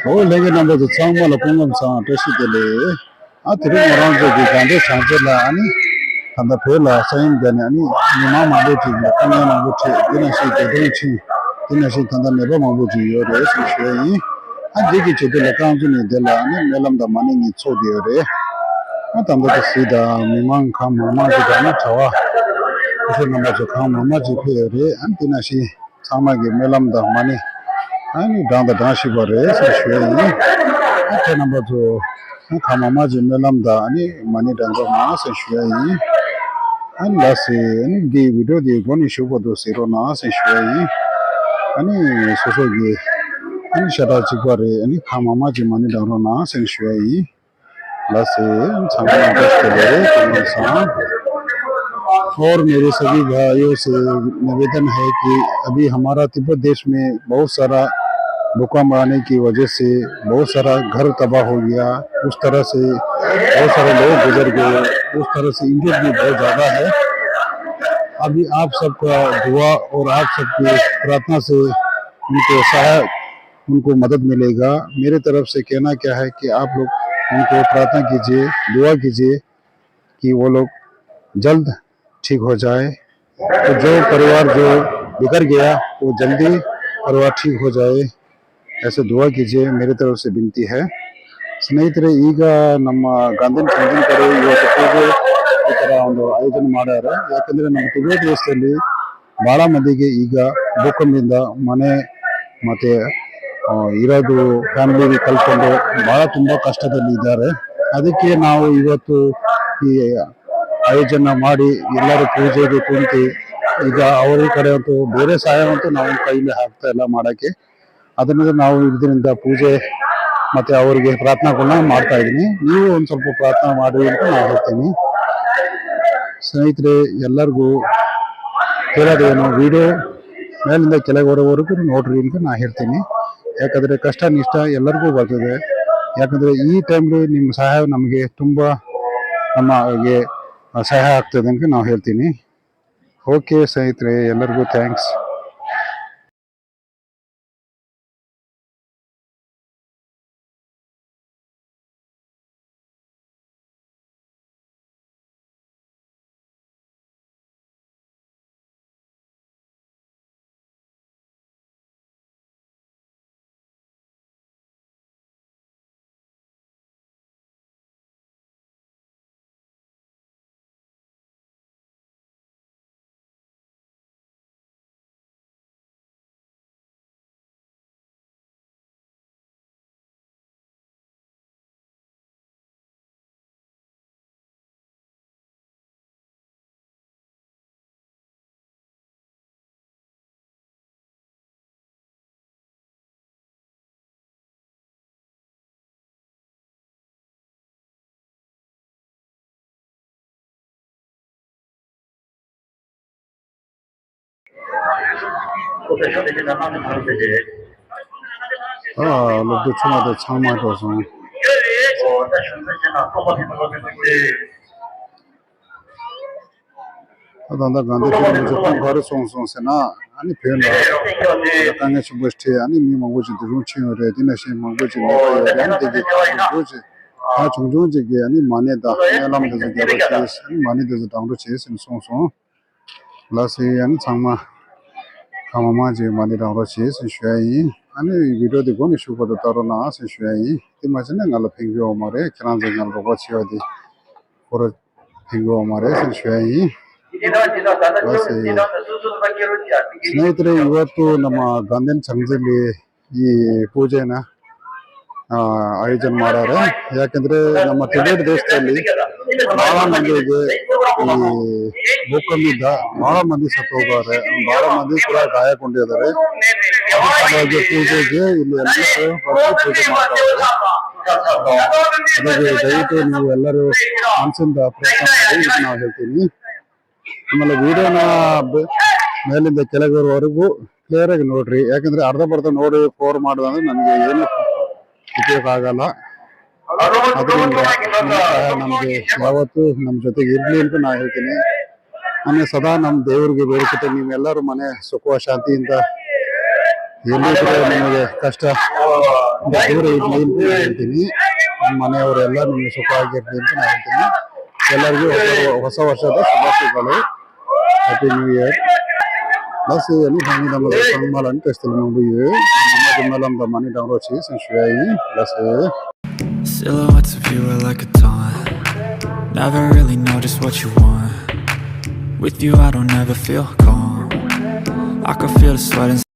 Oh, lagi nambah tu sang malah punggam sang tersi dele. Terus orang jadi gande change lah ani. Kanda pela sayang dan ani mama mabuti kanda mabuti dinasi dedunchi dinasi kanda neba mabuti yore sishwei. Jiki chede lekang tu ni dela ani melam da mani ni chodi yore. Tanda tu sida mimang kam mama juga ni chawa. Isi nama jo kam mama jipe yore. Dinasi sama ge melam da mani. Ani danda dansi bare sishwei. Nama jo kam mama ji melam da ani mani danda ma sishwei. Ani lasi ani di video di goni shubo do siro na sishwei. Ani soso ge ani shada chikware ani kamama ji mani daro na sishwei. लसे और मेरे सभी भाइयों से निवेदन है कि अभी हमारा तिब्बत देश में बहुत सारा भूकंप आने की वजह से बहुत सारा घर तबाह हो गया। उस तरह से बहुत सारे लोग गुजर गए। उस तरह से इंजर भी बहुत ज़्यादा है। अभी आप सबका दुआ और आप सबकी प्रार्थना से उनको सहायता उनको मदद मिलेगा। मेरे तरफ से कहना क्या है कि आप लोग उनको प्रार्थना कीजिए, दुआ कीजिए कि वो लोग जल्द ठीक हो जाए। तो जो परिवार जो बिखर गया वो जल्दी परिवार ठीक हो जाए, ऐसे दुआ कीजिए, मेरे तरफ से विनती है। ಸ್ನೇಹಿತರೆ, ಈಗ ನಮ್ಮ ಗಾಂಧಿ ಸಂಜೀಕರು ಇವತ್ತು ಪೂಜೆ ಈ ಥರ ಒಂದು ಆಯೋಜನೆ ಮಾಡ್ಯಾರ. ಯಾಕಂದರೆ ನಮ್ಮ ಟಿಬೇಟ್ ದೇಶದಲ್ಲಿ ಭಾಳ ಮಂದಿಗೆ ಈಗ ಭೂಕಂಪದಿಂದ ಮನೆ ಮತ್ತು ಇರೋದು ಫ್ಯಾಮಿಲಿ ಕಲ್ತ್ಕೊಂಡು ಭಾಳ ತುಂಬ ಕಷ್ಟದಲ್ಲಿ ಇದ್ದಾರೆ. ಅದಕ್ಕೆ ನಾವು ಇವತ್ತು ಈ ಆಯೋಜನೆ ಮಾಡಿ ಎಲ್ಲರೂ ಪೂಜೆಗೆ ಕುಂತು ಈಗ ಅವ್ರ ಕಡೆ ಅಂತೂ ಬೇರೆ ಸಹಾಯವಂತೂ ನಾವು ಕೈಲಿ ಹಾಕ್ತಾ ಇಲ್ಲ ಮಾಡೋಕ್ಕೆ. ಅದರಿಂದ ನಾವು ಇದರಿಂದ ಪೂಜೆ ಮತ್ತು ಅವರಿಗೆ ಪ್ರಾರ್ಥನೆಗಳನ್ನ ಮಾಡ್ತಾ ಇದ್ದೀನಿ. ನೀವು ಒಂದು ಸ್ವಲ್ಪ ಪ್ರಾರ್ಥನೆ ಮಾಡಿ ಅಂತ ನಾನು ಹೇಳ್ತೀನಿ. ಸ್ನೇಹಿತರೆ, ಎಲ್ಲರಿಗೂ ಕೇಳೋದೇನು, ವಿಡಿಯೋ ಮೇಲಿಂದ ಕೆಳಗಡೆವರೆಗೂ ನೋಡ್ರಿ ಅಂತ ನಾನು ಹೇಳ್ತೀನಿ. ಯಾಕಂದರೆ ಕಷ್ಟ ನಿಷ್ಠ ಎಲ್ಲರಿಗೂ ಬರ್ತದೆ. ಯಾಕಂದರೆ ಈ ಟೈಮ್ಲಿ ನಿಮ್ಮ ಸಹಾಯ ನಮಗೆ ತುಂಬ ನಮಗೆ ಸಹಾಯ ಆಗ್ತದೆ ಅಂತ ನಾವು ಹೇಳ್ತೀನಿ. ಓಕೆ ಸ್ನೇಹಿತರೆ, ಎಲ್ಲರಿಗೂ ಥ್ಯಾಂಕ್ಸ್. लोग छुमा तो छामा तो सो अदंदा गांधी जो घर सोंग से ना अनि फेन कांगे सुबस्टे अनि मी मंगो जी रुचि रे दिनसे मंगो जी ने यान देगे रोज आ चुंजो जे अनि माने दा एलाम दे जे अनि माने दे दांगो छे सोंग सो लासे अनि छामा खामा जे माने दांगो छे सुश्याई अनि video de goni shu ko taro na se shwai ti ma jene ngal phingyo mare kran je ngal ro chhe di poro phingyo mare se shwai ಸ್ನೇಹಿತರೆ, ಇವತ್ತು ನಮ್ಮ ಗಾಂಧಿ ಸಂಘದಲ್ಲಿ ಈ ಪೂಜೆನ ಆಯೋಜನೆ ಮಾಡ್ಯಾರ. ಯಾಕಂದ್ರೆ ನಮ್ಮ ಟಿಬೇಟ್ ದೇಶದಲ್ಲಿ ಬಹಳ ಮಂದಿಗೆ ಈ ಭೂಕಂಪದಿಂದ ಬಹಳ ಮಂದಿ ಸತ್ತು ಹೋಗಾರೆ, ಬಹಳ ಮಂದಿ ಕೂಡ ಗಾಯಗೊಂಡಿದ್ದಾರೆ. ಪೂಜೆಗೆ ಇಲ್ಲಿ ಎಲ್ಲರೂ ಪೂಜೆ ಮಾಡ್ತಾರೆ. ಹಾಗಾಗಿ ದಯವಿಟ್ಟು ನೀವು ಎಲ್ಲರೂ ಮನಸ್ಸಿಂದ ಪ್ರಯತ್ನ ಮಾಡಿ ಅಂತ ನಾವು ಹೇಳ್ತೀನಿ. ಆಮೇಲೆ ವಿಡಿಯೋನ ಮೇಲಿಂದ ಕೆಳಗಿರುವವರೆಗೂ ಕ್ಲಿಯರ್ ಆಗಿ ನೋಡ್ರಿ. ಯಾಕಂದ್ರೆ ಅರ್ಧ ಬರ್ಧ ನೋಡಿ ಫೋರ್ ಮಾಡೋದಂದ್ರೆ ನನಗೆ ಏನು ಉಪಯೋಗ ಆಗಲ್ಲ. ಅದರಿಂದ ನಮ್ಗೆ ಯಾವತ್ತೂ ನಮ್ಮ ಜೊತೆಗೆ ಇರ್ಲಿ ಅಂತ ನಾ ಹೇಳ್ತೀನಿ. ಆಮೇಲೆ ಸದಾ ನಮ್ಮ ದೇವ್ರಿಗೆ ಬೇಡಿಕೆ ನೀವೆಲ್ಲರೂ ಮನೆ ಸುಖ ಶಾಂತಿಯಿಂದ ಎಲ್ಲಿದ್ರೆ ನಿಮಗೆ ಕಷ್ಟ ದೂರ ಇರಲಿ ಅಂತ ಹೇಳ್ತೀನಿ. ನಮ್ಮ ಮನೆಯವರೆಲ್ಲ ನಿಮಗೆ ಸುಖವಾಗಿರಲಿ ಅಂತ ನಾನು ಹೇಳ್ತೀನಿ. ಎಲ್ಲರಿಗೂ ಹೊಸ ವರ್ಷದ ಶುಭಾಶಯಗಳು. Happy new year. Bas ini kami dalam malam testing mobil, mama malam damani dalam roci sesuai bas. Silhouettes of you are like a taunt. Never really know just what you want. With you I don't ever feel calm. I can feel the sweat inside.